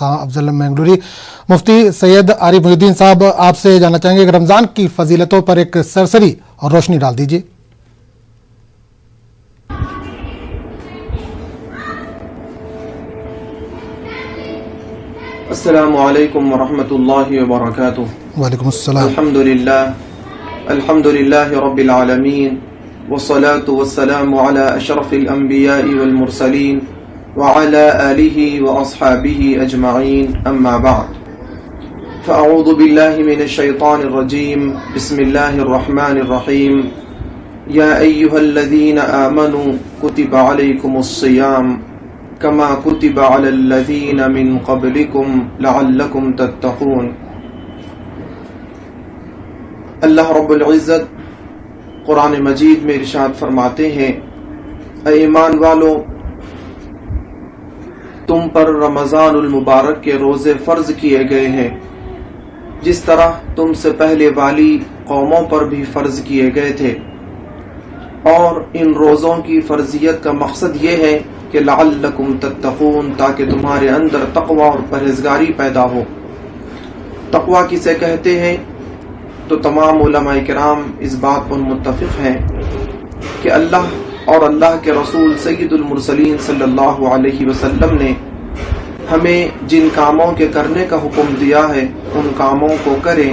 خان افضل منگلوری مفتی سید عارف محی الدین صاحب آپ سے جاننا چاہیں گے کہ رمضان کی فضیلتوں پر ایک سرسری اور روشنی ڈال دیجیے۔ السلام علیکم ورحمۃ اللہ وبرکاتہ۔ وعلیکم السلام۔ الحمد للہ رب العالمین والصلاة والسلام علی اشرف الانبیاء والمرسلین وعلى آلہ واصحابہ اجمعین، اما بعد فاعوذ باللہ من الشیطان الرجیم، بسم اللہ الرحمن الرحیم۔ یا ایہا الذین آمنوا کتب علیکم الصیام کما کتب علی الذین من قبلکم لعلکم تتقون۔ اللہ رب العزت قرآن مجید میں ارشاد فرماتے ہیں، اے ایمان والو، تم پر رمضان المبارک کے روزے فرض کیے گئے ہیں جس طرح تم سے پہلے والی قوموں پر بھی فرض کیے گئے تھے، اور ان روزوں کی فرضیت کا مقصد یہ ہے کہ لعلکم تتقون، تاکہ تمہارے اندر تقوی اور پرہیزگاری پیدا ہو۔ تقوی کسے کہتے ہیں؟ تو تمام علماء کرام اس بات پر متفق ہیں کہ اللہ اور اللہ کے رسول سید المرسلین صلی اللہ علیہ وسلم نے ہمیں جن کاموں کے کرنے کا حکم دیا ہے ان کاموں کو کریں،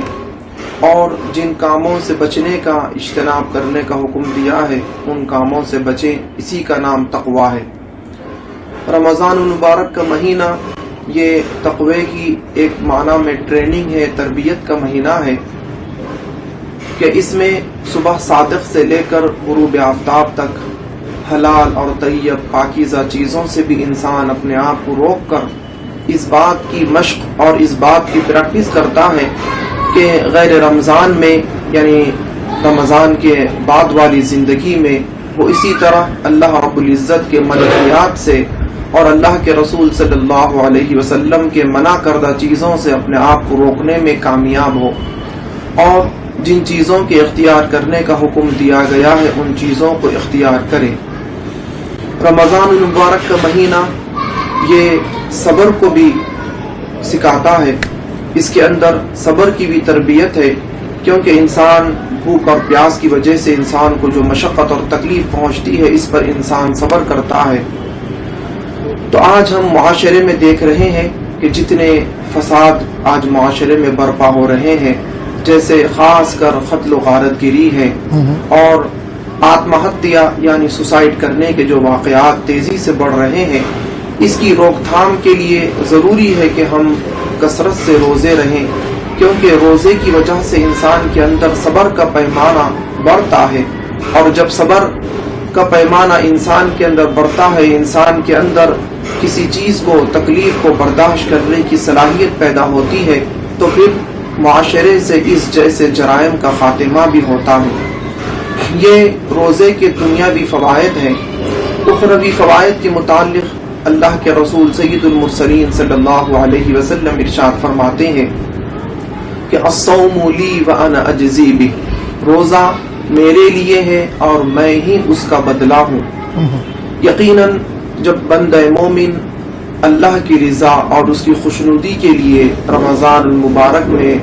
اور جن کاموں سے بچنے کا اجتناب کرنے کا حکم دیا ہے ان کاموں سے بچیں، اسی کا نام تقوی ہے۔ رمضان المبارک کا مہینہ یہ تقوی کی ایک معنی میں ٹریننگ ہے، تربیت کا مہینہ ہے کہ اس میں صبح صادق سے لے کر غروب آفتاب تک حلال اور طیب پاکیزہ چیزوں سے بھی انسان اپنے آپ کو روک کر اس بات کی مشق اور اس بات کی پریکٹس کرتا ہے کہ غیر رمضان میں، یعنی رمضان کے بعد والی زندگی میں، وہ اسی طرح اللہ رب العزت کے ملکیات سے اور اللہ کے رسول صلی اللہ علیہ وسلم کے منع کردہ چیزوں سے اپنے آپ کو روکنے میں کامیاب ہو، اور جن چیزوں کے اختیار کرنے کا حکم دیا گیا ہے ان چیزوں کو اختیار کرے۔ رمضان المبارک کا مہینہ یہ صبر کو بھی سکھاتا ہے، اس کے اندر صبر کی بھی تربیت ہے، کیونکہ انسان بھوک اور پیاس کی وجہ سے انسان کو جو مشقت اور تکلیف پہنچتی ہے اس پر انسان صبر کرتا ہے۔ تو آج ہم معاشرے میں دیکھ رہے ہیں کہ جتنے فساد آج معاشرے میں برپا ہو رہے ہیں، جیسے خاص کر قتل و غارت گری ہے اور آتم ہتیا یعنی سوسائڈ کرنے کے جو واقعات تیزی سے بڑھ رہے ہیں، اس کی روک تھام کے لیے ضروری ہے کہ ہم کثرت سے روزے رہیں، کیونکہ روزے کی وجہ سے انسان کے اندر صبر کا پیمانہ بڑھتا ہے، اور جب صبر کا پیمانہ انسان کے اندر بڑھتا ہے، انسان کے اندر کسی چیز کو، تکلیف کو برداشت کرنے کی صلاحیت پیدا ہوتی ہے، تو پھر معاشرے سے اس جیسے جرائم کا خاتمہ بھی ہوتا ہے۔ یہ روزے کے دنیاوی فوائد ہیں۔ اخروی فوائد کے متعلق اللہ کے رسول سید المرسلین صلی اللہ علیہ وسلم ارشاد فرماتے ہیں کہ الصوم لی وانا اجزی بہ، روزہ میرے لیے ہے اور میں ہی اس کا بدلہ ہوں۔ یقیناً جب بندہ مومن اللہ کی رضا اور اس کی خوشنودی کے لیے رمضان المبارک میں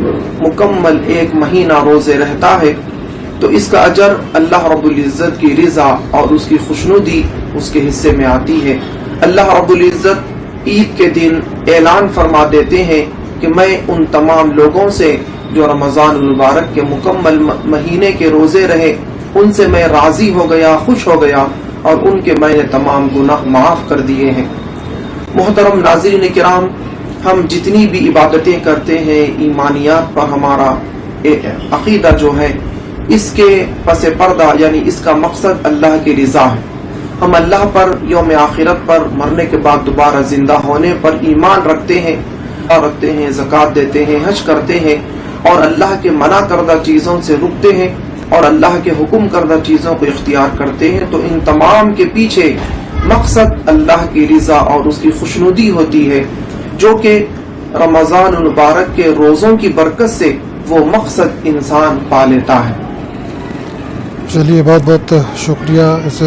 مکمل ایک مہینہ روزے رہتا ہے تو اس کا اجر اللہ رب العزت کی رضا اور اس کی خوشنودی اس کے حصے میں آتی ہے۔ اللہ رب العزت عید کے دن اعلان فرما دیتے ہیں کہ میں ان تمام لوگوں سے جو رمضان المبارک کے مکمل مہینے کے روزے رہے ان سے میں راضی ہو گیا، خوش ہو گیا، اور ان کے میں نے تمام گناہ معاف کر دیے ہیں۔ محترم ناظرین کرام، ہم جتنی بھی عبادتیں کرتے ہیں، ایمانیات پر ہمارا عقیدہ جو ہے، اس کے پس پردہ یعنی اس کا مقصد اللہ کی رضا ہے۔ ہم اللہ پر، یوم آخرت پر، مرنے کے بعد دوبارہ زندہ ہونے پر ایمان رکھتے ہیں، زکوٰۃ دیتے ہیں، حج کرتے ہیں، اور اللہ کے منع کردہ چیزوں سے رکتے ہیں اور اللہ کے حکم کردہ چیزوں کو اختیار کرتے ہیں، تو ان تمام کے پیچھے مقصد اللہ کی رضا اور اس کی خوشنودی ہوتی ہے، جو کہ رمضان المبارک کے روزوں کی برکت سے وہ مقصد انسان پا لیتا ہے۔ چلیے، بہت بہت شکریہ اس